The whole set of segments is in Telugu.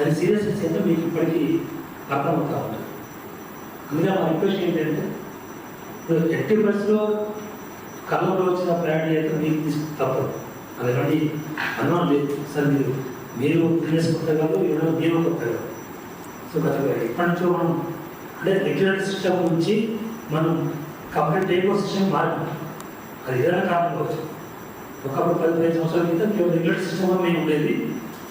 దాని సీరియస్నెస్ ఏంటో మీకు ఇప్పటికీ అర్థమవుతా ఉంటుంది. అందుకే మా రిక్వెస్ట్ ఏంటంటే ఇప్పుడు ఎట్టి పరిస్థితిలో కళ్ళలో వచ్చిన ప్రయాణం అయితే మీకు తీసుకు తప్పదు. అది ఎలాంటి అనుమానం లేదు సార్. మీరు బిజినెస్ కొత్తగాదు, ఏమైనా మీరు కొత్తగా. సో కొత్తగా ఇప్పటి నుంచో మనం అంటే రెగ్యులర్ సిస్టమ్ నుంచి మనం కంప్లీట్ టేక్ సిస్టమ్ మారింది. అది ఏదైనా కారణం కావచ్చు. ఒకప్పుడు 15 సంవత్సరాల క్రితం రెగ్యులర్ సిస్టమ్ మేము ఉండేది.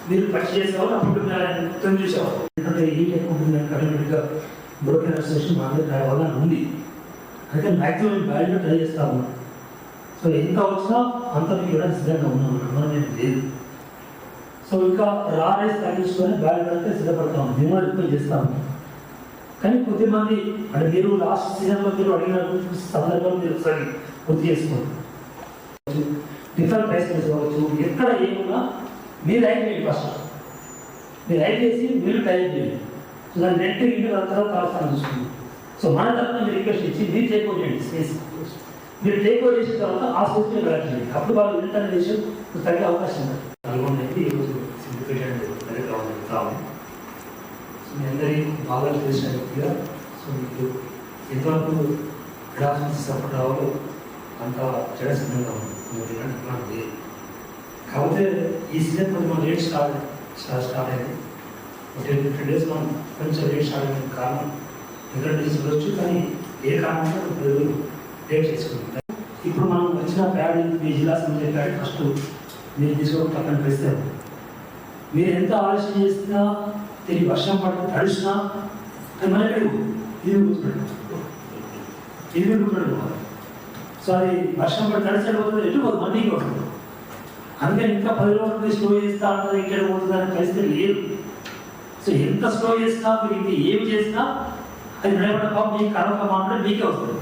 మీరు పర్చేస్ చేసేవాళ్ళు అప్పుడు మొత్తం చూసేవాళ్ళు. ఎందుకంటే ఈ టైప్ ఉంటుంది ఆటోమేటిక్గా బ్రోకెన్ అసోసియేషన్ మా దగ్గర వల్ల ఉంది. అయితే మ్యాక్సిమం వాల్యూలో ట్రై చేస్తాము. సో ఎంత వచ్చినా అంత మీకు ఇవ్వడానికి సిద్ధంగా ఉన్నాం. మనం లేదు. సో ఇంకా రా రైస్ తగ్గించుకొని వాల్యూ అంటే సిద్ధపడతాము. మేము రిక్వెస్ట్ చేస్తాము. కానీ కొద్దిమంది అంటే మీరు లాస్ట్ సీజన్లో మీరు అడిగిన సందర్భంలో మీరు ఒకసారి గుర్తు చేసుకోండి. డిఫరెంట్ ప్రైస్ చేసుకోవచ్చు. ఎక్కడ ఏమున్నా మీరు లైక్ చేయండి. ఫస్ట్ మీరు లైక్ చేసి మీరు టైప్ చేయండి. సో దాన్ని రెంట్ ఇంటి తర్వాత కాల్స్తాను చూసుకుంది. సో మన తరఫున మీరు రిక్వెస్ట్ ఇచ్చి మీరు టేక్ ఓవర్ చేయండి. స్పేస్ మీరు టేక్ ఓవర్ చేసిన తర్వాత ఆ స్పేస్ మీరు కలెక్ట్ చేయండి. అప్పుడు వాళ్ళు ఇంటర్నేషన్ తగ్గే అవకాశం ఉంది. నల్గొండకి ఈరోజు సింప్లిఫికేషన్ రావాలి. సో మీ అందరి బాగా తెలిసిన వ్యక్తిగా సో మీకు ఎంతవరకు గ్రాఫిక్స్ సపోర్ట్ రావాలో అంత చెడ సిద్ధంగా ఉంది. నాకు లేదు. కాకపోతే ఈ సీజన్ కొంచెం మనం లేట్ స్టార్ట్ అయింది. ఒక 10-15 డేస్ మనం కొంచెం లేట్ స్టార్ట్ అయిన కారణం ఎందుకంటే చూడవచ్చు. కానీ ఏ కారణంగా ప్రజలు లేట్ చేసుకుంటారు. ఇప్పుడు మనం వచ్చిన ప్యాడ్ మీ జిల్లా సంబంధించిన ప్యాడ్ ఫస్ట్ మీరు తీసుకోవడం పక్కన పెడతారు. మీరు ఎంత ఆలస్యం చేసినా తిరిగి వర్షం పడితే తడిసినా అది మన పెరుగు ఇది గుర్తుపెట్టుకోవాలి. సో అది వర్షం పడి తడిసిపోతుంది. ఎటు పోతుంది మండికి వస్తుంది. అందుకని ఇంకా 10 రోజులు స్లో చేస్తా అన్నది ఇక్కడ పోతుంది అనే పరిస్థితి లేదు. సో ఎంత స్లో చేసినా మీరు ఇంకా ఏమి చేసినా అది నిలబడ మీకు కనక మాత్రం మీకే వస్తుంది.